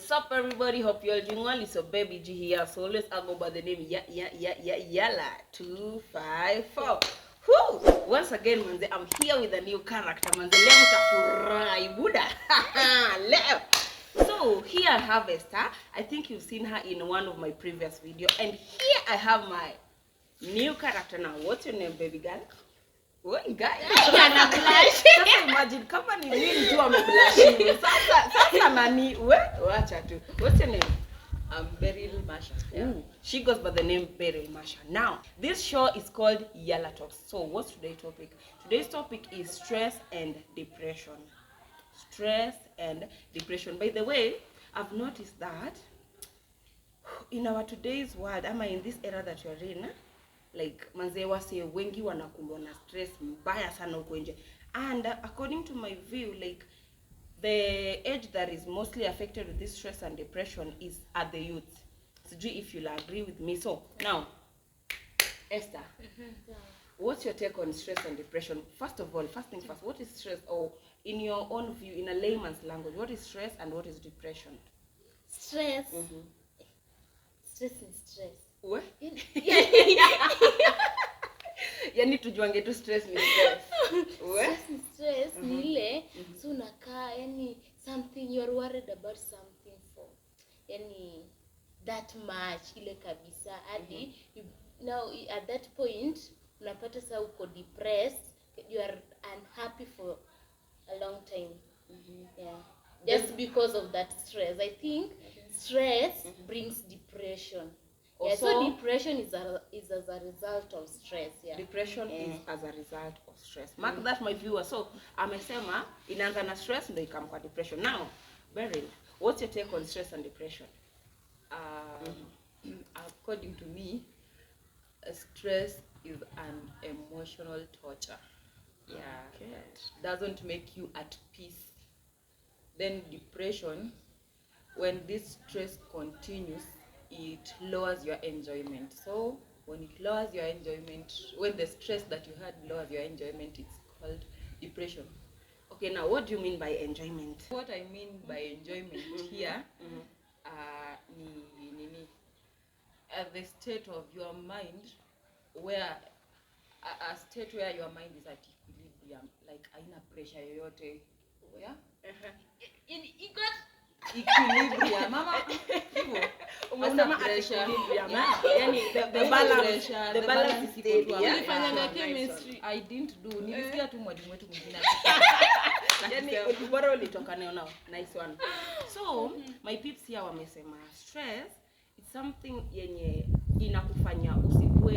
What's up, everybody? Hope you're doing well. It's your baby G here. So let's go by the name Yala 254. Whoo! Once again, manze, I'm here with a new character. Manze, leo mtafurahi buda. Leo. So here I have Esther. I think you've seen her in one of my previous videos. And here I have my new character now. What's your name, baby girl? What guy? Ana blush. Sasa imagine kama ni mimi tu ameblush. Sasa nani? Wacha tu. What's your name? I'm Beryl Masha. Yeah. She goes by the name Beryl Masha. Now, this show is called Yala Talks. So, what's today's topic? Today's topic is stress and depression. Stress and depression. By the way, I've noticed that in our today's world, in this era that you're in, like manze wase wengi wanakumbwa na stress mbaya sana huko nje. And according to my view, like the age that is mostly affected with this stress and depression is at the youth. Sijui if you'll agree with me. So now, Esther, what's your take on stress and depression? First of all, first thing first, what is stress? Or in your own view, in a layman's language, what is stress and what is depression? Stress. Stress is stress. What? Yani tujuange tu stress ni stress. Stress is stress ni ile so unakaa yani something you're worried about something for yani that much ile kabisa hadi now at that point unapata sasa uko depressed, you are unhappy for a long time. Yeah, just because of that stress. I think stress brings depression. Yeah, so depression is as a result of stress. Yeah. Depression is as a result of stress. Mark that, my viewer. So, amesema inaanza na stress ndio ikampa depression. Now, Beryl, what's your take on stress and depression? According to me, stress is an emotional torture. Yeah, okay. It doesn't make you at peace. Then depression, when this stress continues, it lowers your enjoyment. So when it lowers your enjoyment, when the stress that you had lowers your enjoyment, it's called depression. Okay, now what do you mean by enjoyment? What I mean by enjoyment here, the state of your mind where a state where your mind is at equilibrium, like haina pressure yoyote. Yeah? You got equilibrium. Mama, umesema equilibrium. Yani the balance is steady. Ulifanya chemistry. I didn't do. Nilisikia tu mwalimu wetu mwingine. Yani bora ulitoka nayo now. Nice one. So, my peeps here wamesema stress is something yenye inakufanya usikue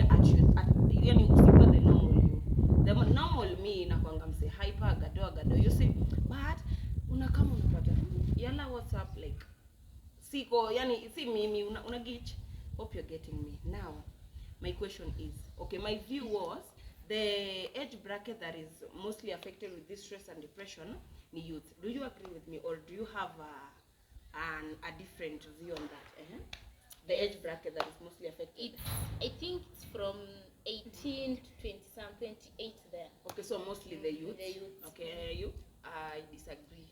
yani usikue the normal you. The normal me inakuanga mse hyper gado you see, but unakama unapata Yala, what's up, like siko yani si mimi una gitch. Hope you're getting me. Now my question is, okay, my view was the age bracket that is mostly affected with this stress and depression ni youth. Do you agree with me, or do you have a different view on that? The age bracket that is mostly affected, I think it's from 18 to 28 there. Okay, so mostly the youth. Okay, you? I disagree.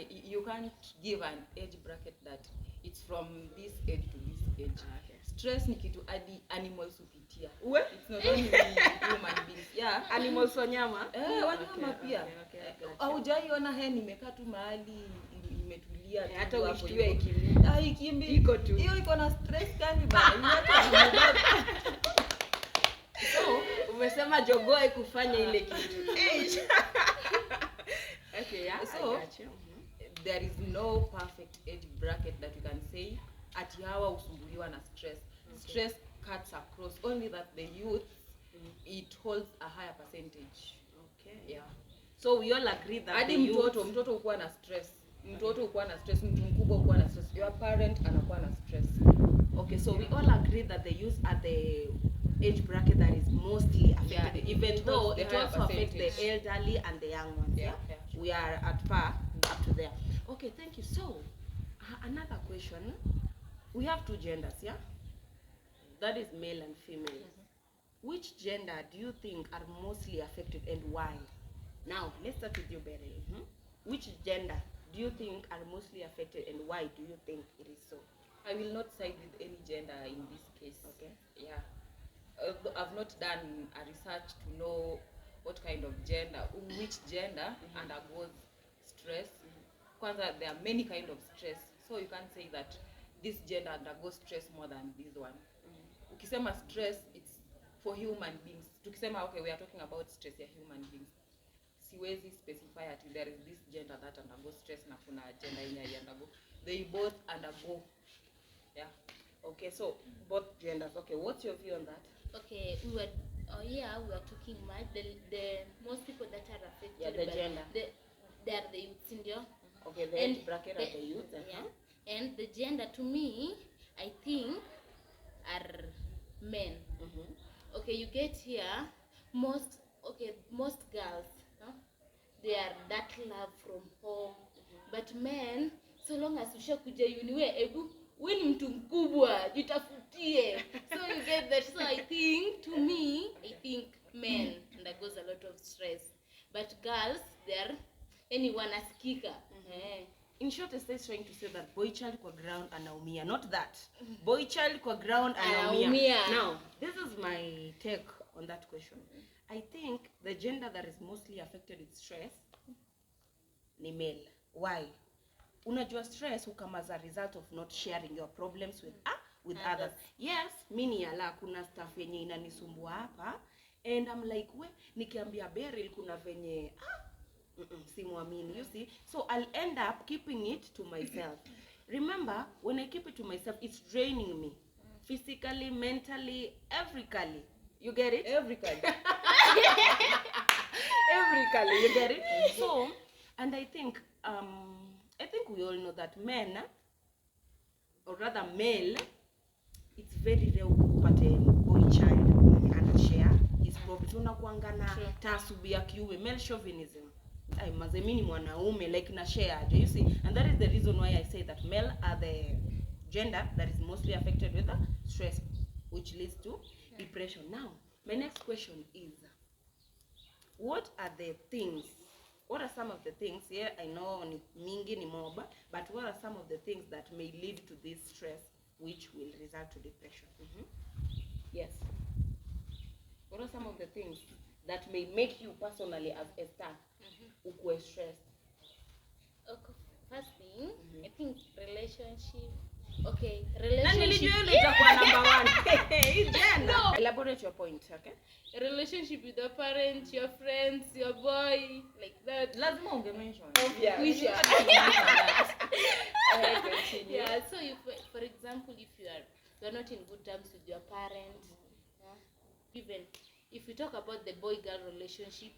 You can't give an age bracket that it's from this age to this age. Okay. Stress ni kitu adi animals upitia. It's not only human beings. Yeah, animals wanyama. Wanyama pia. Haujaiona nimekaa tu mahali imetulia tu hata hapo. ukishtua ikimbi. Ikimbi. Iko tu. Hiyo iko na stress gani bana? So, umesema jogoo ikufanya ile kitu. Okay, yeah. So, I got you. There is no perfect age bracket that you can say ati hawa usumbuliwa na stress. Stress cuts across, only that the youth it holds a higher percentage. Okay. Yeah. So we all agree that hadi mtoto ukuwa na stress. Mtoto ukuwa na stress, mtu mkubwa ukuwa na stress. Your parent anakuwa na stress. Okay, so we all agree that the youth are the age bracket that is mostly affected, even though it also affects the elderly and the young ones. Yeah. We are at par up to there. Okay, thank you. So another question, we have two genders, yeah, that is male and female. Which gender do you think are mostly affected and why? Now let's start with you, Beryl. Which gender do you think are mostly affected, and why do you think it is so? I will not side with any gender in this case. Okay. Yeah. I've not done a research to know what kind of gender, which gender undergoes stress. Kwanza, there are many kind of stress, so you can't say that this gender undergoes stress more than this one. Ukisema stress, it's for human beings. Tukisema, okay, we are talking about stress ya human beings. Siwezi specify that there is this gender that undergoes stress na kuna gender yenye undergo. They both undergo. Yeah. Okay, so both genders. Okay, what's your view on that? Okay, we were talking much. The most people that are affected Yeah, the by gender. They are the youths in there. Okay, the age bracket are the youth. Yeah. And the gender, to me, I think, are men. Okay, you get here, most girls, huh? They are that love from home. But men, so long as ushakuja uniwe, we ni mtu mkubwa, jitafutie. So you get that. So I think, to me, I think men undergoes a lot of stress. But girls, they're anyone askika. In short, Esther is trying to say that boy child kwa ground anaumia. Not that. Boy child kwa ground anaumia. Now, this is my take on that question. I think the gender that is mostly affected with stress ni male. Why? Unajua stress hukama as a result of not sharing your problems with others. Yes, mimi Yala kuna stuff yenye inanisumbua hapa, and I'm like, we nikiambia Beryl kuna venye simwamini, you see. So I'll end up keeping it to myself. Remember, when I keep it to myself, it's draining me physically, mentally, everything. You get it? Everything. Everything, you get it? So, and I think we all know that men, or rather male, it's very rare kupata boy child anashare his problems. Unakuanga na taasubi ya kiume, male chauvinism. I mazemini mwanaume like na share, do you see? And that is the reason why I say that male are the gender that is mostly affected with the stress, which leads to depression. Now, my next question is, what are some of the things here? I know ni mingi ni moba, but what are some of the things that may lead to this stress, which will result to depression? Yes. What are some of the things that may make you personally as a star ukue stressed? Okay, first thing, I think relationship. Okay, relationship. Number one. No. Elaborate your point, okay? A relationship with your parents, your friends, your boy, like that. Lazima ungemention. Yeah. Yeah. So, for example, if you are not in good terms with your parents, even if we talk about the boy-girl relationship,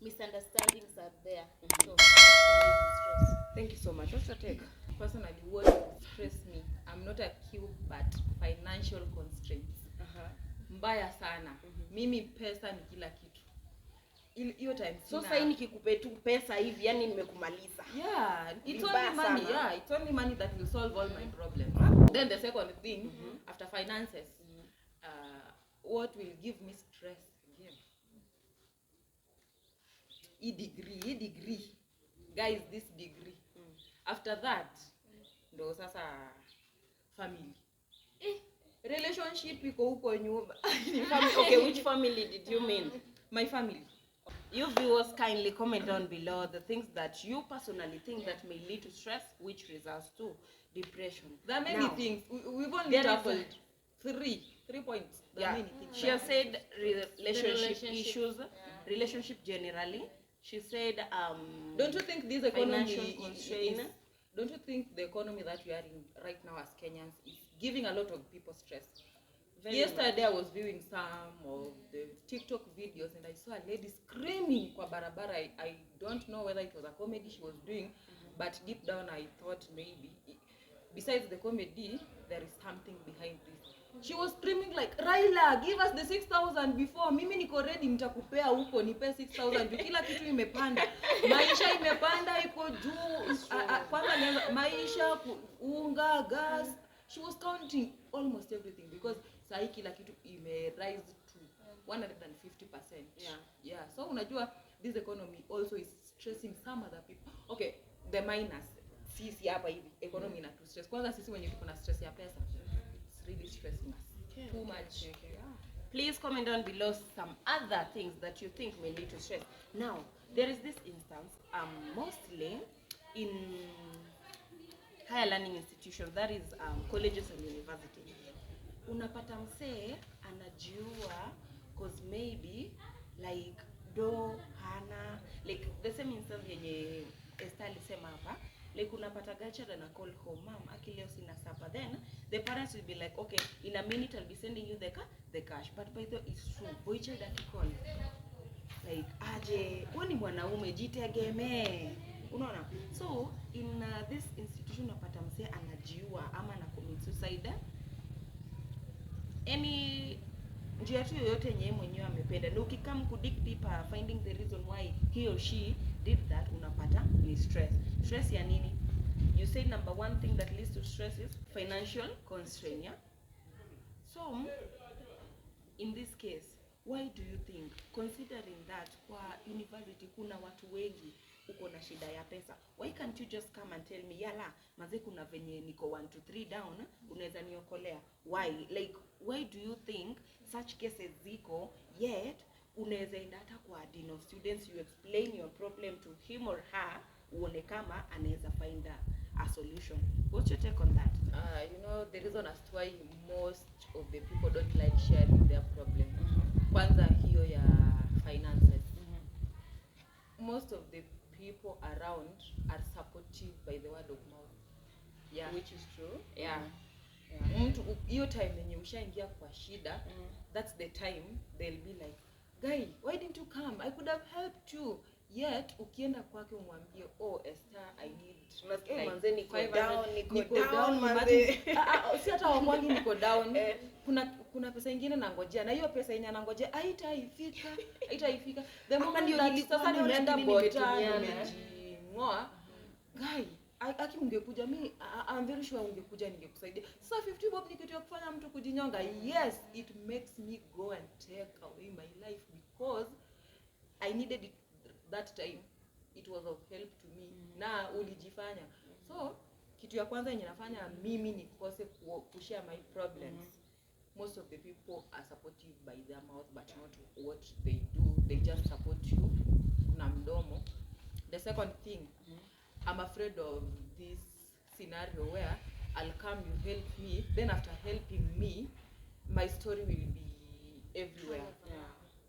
misunderstandings are there. So, stress. Thank you so much. What's your take? Personally, what stress me, I'm not a cube, but financial constraints. Mbaya sana. Mimi pesa ni kila kitu. Hiyo time so sasa nikikupe tu pesa hivi yani nimekumaliza. Yeah, it's only money. Yeah, it's only money that will solve all my problems. Then the second thing, after finances, what will give me stress again? Degree. Guys, this degree. After that, ndo sasa family. Relationship iko huko nyumba. Okay, which family did you mean? My family. You viewers kindly comment down below the things that you personally think that may lead to stress, which results to depression. There are many things. We've only tackled three points. There are many things. She has said relationship issues, relationship generally. She said don't you think this economy constraint? Don't you think the economy that we are in right now as Kenyans is giving a lot of people stress? Yesterday I was viewing some of the TikTok videos and I saw a lady screaming kwa barabara. I don't know whether it was a comedy she was doing, but deep down I thought maybe besides the comedy there is something behind this. She was screaming like, Raila, give us the 6,000 before. Mimi niko ready, nitakupea huko, nipe 6,000. Kila kitu imepanda. Maisha imepanda, iko juu. Kwanza maisha, unga, gas. She was counting almost everything because sahi kila kitu rise to 150%. Yeah. So unajua this economy also is stressing some other people. Okay, the minus sisi hapa hivi economy na tu stress. Kwanza sisi wenye tuko na stress ya pesa, it's really stressing us too much. Yeah. Please comment down below some other things that you think may lead to stress. Now, there is this instance, mostly in higher learning institutions, that is colleges and universities. Unapata msee anajiua cause maybe like do hana, like the same instance yenye Esther alisema hapa, like unapata girlchild and call home, mom akileo sina sapa, then the parents will be like, okay, in a minute I'll be sending you the cash, but by the way it's true, boy child akicall like aje wewe ni mwanaume jitegemee, unaona. So in this institution unapata msee anajiua ama ana commit suicide, any njia tu yoyote yenye mwenyewe amependa, na ukikam kudig deeper finding the reason why he or she did that, unapata ni stress. Stress ya nini? You say number one thing that leads to stress is financial constraint, yeah? So in this case, why do you think, considering that kwa university kuna watu wengi uko na shida ya pesa, why can't you just come and tell me, Yala maze kuna venye niko 1 to 3 down, unaweza niokolea? Why, like why do you think such cases ziko, yet unaweza enda hata kwa dean of students, you explain your problem to him or her, uone kama anaweza find a solution? What's your take on that? You know, the reason as to why most of the people don't like sharing their problem, kwanza hiyo ya finances. Most of the people around are supportive by the word of mouth. Yeah, Which is true. Yeah. Mtu hiyo time yenye ushaingia kwa shida, that's the time they'll be like, guy, why didn't you come? I could have helped you. Yet ukienda kwake umwambie, oh Esther, I need Unasikia manze niko down, manze. Si hata wakwangi niko down. Kuna pesa nyingine nangojea, na hiyo pesa yenye nangojea haitaifika. The moment that sasa nimeenda bota nimejingoa, guy, aki ungekuja, mi I'm very sure ungekuja ningekusaidia. Sasa 50 bob ni kitu ya kufanya mtu kujinyonga. Yes, it makes me go and take away my life because I needed it that time. It was of help to me. Na ulijifanya. So kitu ya kwanza yenye nafanya mimi nikose kushare my problems. Most of the people are supportive by their mouth but not what they do. They just support you na mdomo. The second thing, I'm afraid of this scenario where I'll come, you help me, then after helping me, my story will be everywhere.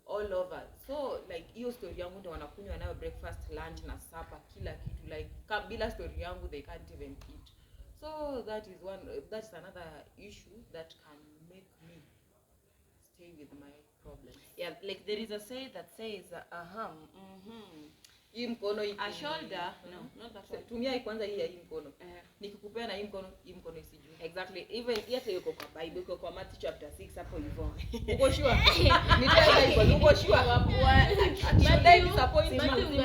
All over. So like hiyo story yangu ndio wanakunywa nayo breakfast, lunch na supper, kila kitu, like bila story yangu they can't even eat. So that's another issue that can make me stay with my problems. Yeah, like there is a say that says Hii mkono a shoulder, no, not that one. Tumia kwanza hii ya hii mkono. Nikikupea na hii mkono isijue. Exactly. Even yet yuko kwa Bible, yuko kwa Matthew chapter 6 hapo hivyo. Uko sure? Nitaenda hivyo. Uko sure?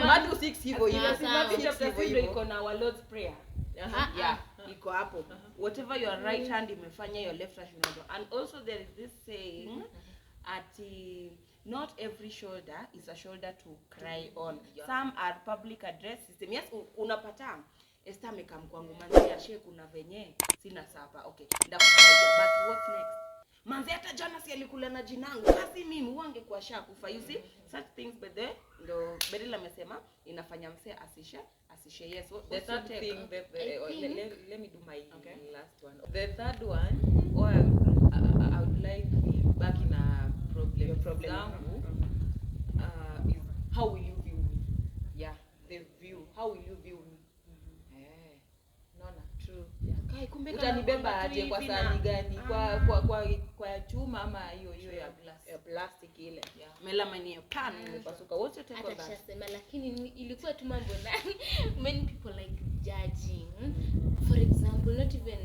Matthew 6 hivyo hivyo. Matthew chapter 6 iko na our Lord's prayer. Yeah, iko hapo. Whatever your right hand imefanya, your left hand should not. And also there is this saying not every shoulder is a shoulder to cry on. Some are public address system. Yes, unapata Esther amekam kwangu manzi ashe kuna venye sina sapa. Okay, ndakubaia, but what's next? Manzi hata jana si alikula na jinangu. Basi mimi wange kwa shakufa. You see such things, but ndo Bedela amesema inafanya mse asishe. Yes, the third thing let me do my last one. The third one, I would like back in a problem zangu, is how will you view me? Yeah, the view. How will you view me? Naona true. Kai kumbe utanibeba aje kwa sahani gani? Kwa chuma ama hiyo ya glass? Ya plastic ile. Melamine ya pan imepasuka. Wote take on that. Atashasema lakini ilikuwa tu mambo na many people like judging. For example, not even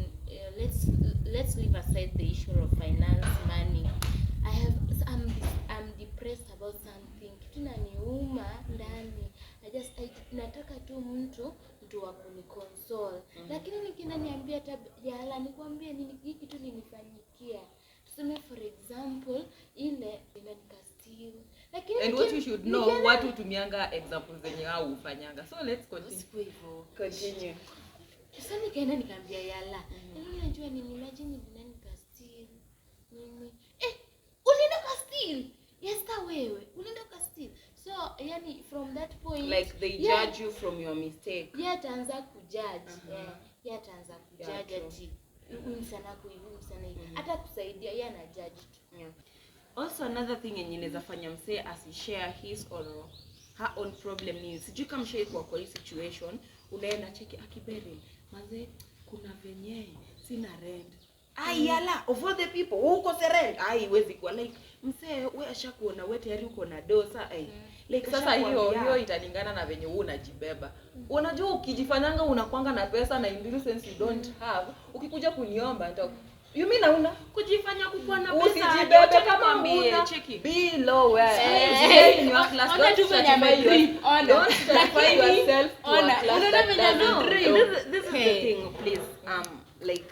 let's leave aside the issue of finance, money. I'm depressed about something. Kitu inaniuma ndani. Nataka tu mtu wa kuniconsole. Lakini nikienda niambia Yala nikwambie nini hiki kitu ninifanyikia. Tuseme for example ile imenika steal, Lakini And what you should know, nikienda- watu tumianga examples zenye hao ufanyanga. So let's continue. Usikuwe hivyo. Continue. Sasa nikaenda nikaambia Yala, "Yaani unajua nini, imagine vile nikasteal nini." Unaenda kastil? Yes, wewe. Unaenda kastil. So, yani from that point Like they judge you from your mistake. yeye ataanza kujudge. Yeye ataanza kujudge true. ati huyu msana kwa hivi, huyu msana hivi. Hata kusaidia yeye ana judge tu. Yeah. Also another thing yenye inaweza fanya msee asishare his or her own problem ni sijui kama share kwa hii situation, unaenda cheki akiberi manze kuna venye sina rent. Yala of all the people uko rent huwezi kuwa like msee wewe ashakuona wewe tayari uko na dosa like Sasa hiyo italingana na venye wewe unajibeba. Unajua ukijifanyanga unakwanga na pesa na in real sense you don't have, ukikuja kuniomba ndio you mean hauna kujifanya kukuwa na pesa. usijibebe kama una cheki be lower. Eh. In your class Ona tu venye amedrip, ona. Don't certify Lakini, yourself to a ona, class unaona that venye doesn't no. drip. This is the thing, please. Like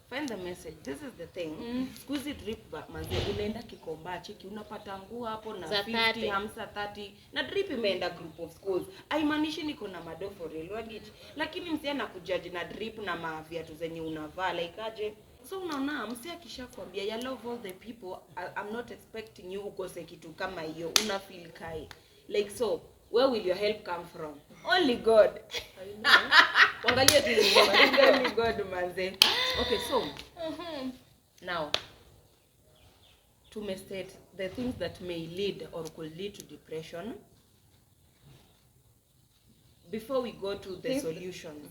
find the message. This is the thing. Squeeze drip back manze, unaenda Kikomba cheki unapata nguo hapo na Za 50 30. 30 na drip imeenda group of schools. Haimaanishi niko na mado for real luggage. Lakini msee anakujaji na drip na maviatu zenye unavaa like aje. So unaona msee akishakwambia ya love all the people, I'm not expecting you ukose kitu kama hiyo. Una feel kai. Like so, where will your help come from? Only God. Angalia tu ni only God manze. Okay, so now to state the things that may lead or could lead to depression. Before we go to the solutions,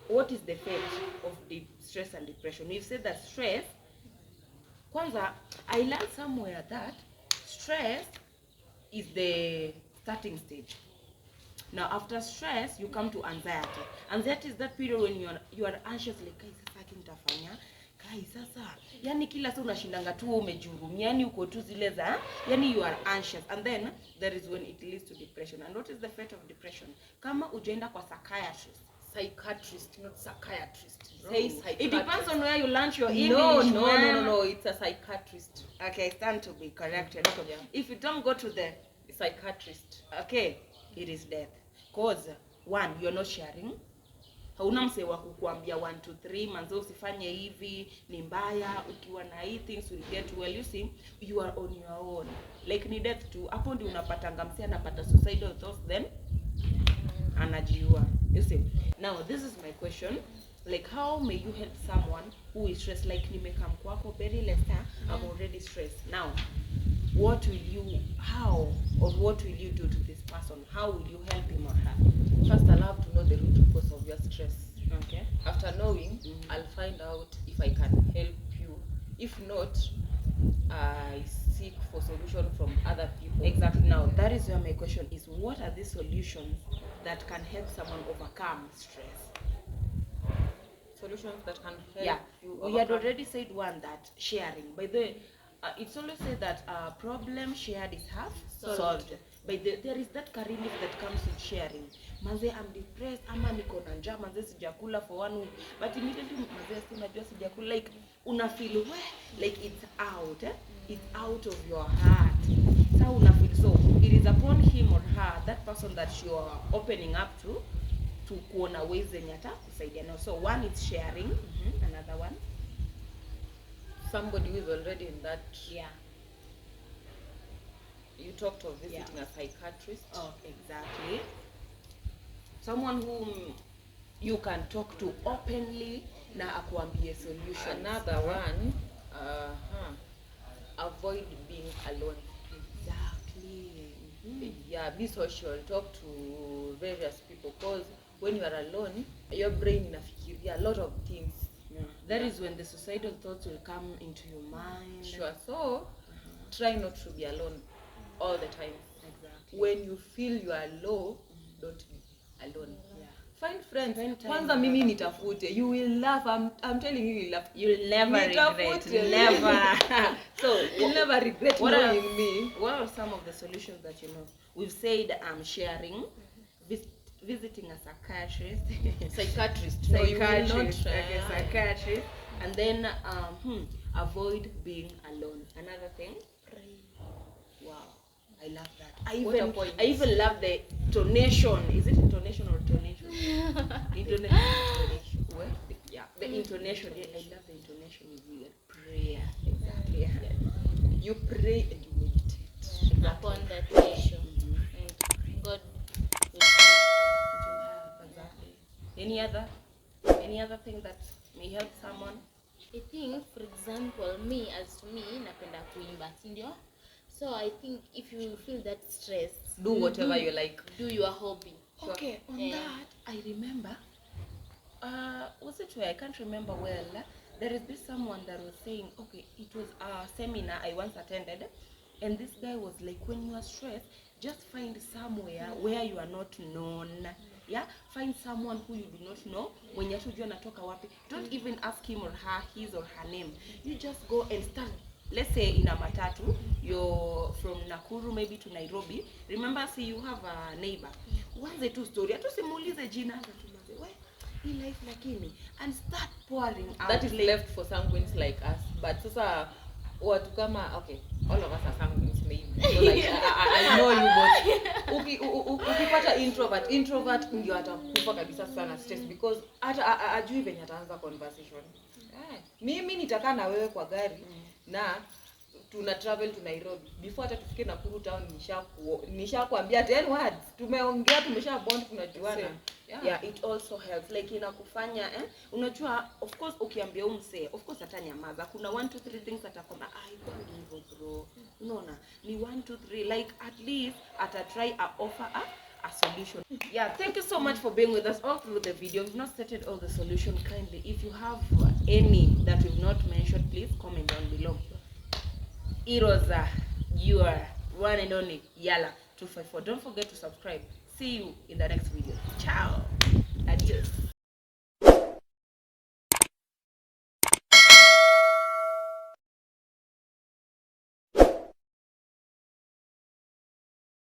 what is the effect of stress and depression? We've said that stress, kwanza, I learned somewhere that stress is the starting stage. Now after stress you come to anxiety. Anxiety is that period when you are anxious like kai sasa kinitafanya kai sasa yani kila saa unashindanga tu umejurumia yani uko tu zile za yani you are anxious, and then there is when it leads to depression. And what is the effect of depression? Kama ujaenda kwa Psychiatrist, not psychiatrist. Say Psychiatrist. it depends on where you learn your English. No, it's a psychiatrist. Okay, stand to be corrected. Yeah. If you don't go to the Psychiatrist. okay, it is death. Cause one, you're not sharing. Hauna msee wa kukuambia 1 2 3 manzo usifanye hivi ni mbaya, ukiwa na hii things will get well. You see, you are on your own. Like ni death too. Hapo ndio unapata msee anapata suicidal thoughts, then anajiua. You see. Now this is my question. Like how may you help someone who is stressed? Like nimekam kwako very Lester, I'm already stressed. Now what will you do to this person? How will you help him or her? First, I'll have to know the root cause of your stress. Okay. After knowing, I'll find out if I can help you. If not, I seek for solution from other people. Exactly. Now that is where my question is: what are the solutions that can help someone overcome stress? Solutions that can help Yeah, you we had overcome. already said one, that sharing. By the way, it's always said that problem shared is half solved. But there is that relief that comes with sharing. Manze, I'm depressed, ama niko na njaa, manze sijakula for 1 week. But immediately manze sinajua sijakula, like una feel like it's out. It's out of your heart. So una feel so it is upon him or her, that person that you are opening up to kuona ways zenye ata kusaidia. So one is sharing, another one Somebody who is already in that. yeah. You talked of visiting a psychiatrist. Oh, exactly. Someone whom you can talk to openly na akuambie solution. Another one, avoid being alone. Exactly. Yeah, be social, talk to various people, because when you are alone, your brain inafikiria a lot of things. Yeah. That is when the suicidal thoughts will come into your mind. Sure. So try not to be alone all the time. Exactly. When you feel you are low, don't be alone. Yeah. Find friends. Spend time Kwanza with mimi other nitafute. You will laugh. I'm telling you, you'll laugh. You'll never regret. Nitafute. Never. So You'll never regret what are, knowing me. what are some of the solutions that you know? We've said sharing, visiting a psychiatrist, Psychiatrist. No, you will not. psychiatrist, okay, psychiatrist, and then avoid being alone. Another thing, wow, I love that. What a point. I even love the intonation. Is it intonation or tonation? Intonation. What? Yeah, the intonation. Yeah, I love the intonation you do that. Prayer. Exactly. Yeah. You pray and you meditate upon that nation, and God will exactly. Any other thing that may help someone? I think, for example, as to me, napenda kuimba, si ndio? So I think if you feel that stress, Do whatever you like. Do your hobby. Okay, on that, I remember, was it where I can't remember well, there is this someone that was saying, okay, it was a seminar I once attended, and this guy was like, when you are stressed, just find somewhere where you are not known. Yeah, find someone who you do not know. When you natoka wapi, don't even ask him or her his or her name. You just go and start. Let's say in a matatu, you're from Nakuru maybe to Nairobi. Remember, see, you have a neighbor. What's the two story? Atusimulize jina, life lakini, and start pouring out. That is left for sanguines like us. But sasa watu kama, okay, all of us are sanguines maybe. So like I know you, but ukipata introvert ndio atakufa kabisa sana stress, because hata ajui venye ataanza conversation. Mimi nitakaa na wewe kwa gari na tuna travel to Nairobi. Before hata tufike Nakuru town nishakwambia 10 words. Tumeongea, tumesha bond, tunajuana. Yeah, it also helps like inakufanya unajua, of course ukiambia umse, of course atanyamaza. Kuna 1 2 3 things atakoma, iko hivyo bro. Unaona? Ni 1 2 3, like at least try offer a solution. Yeah, thank you so much for being with us all through the video. We've not stated all the solution. Kindly, if you have any that we've not mentioned, please comment down below. It was your one and only Yala 254. Don't forget to subscribe. See you in the next video. Ciao. Adios.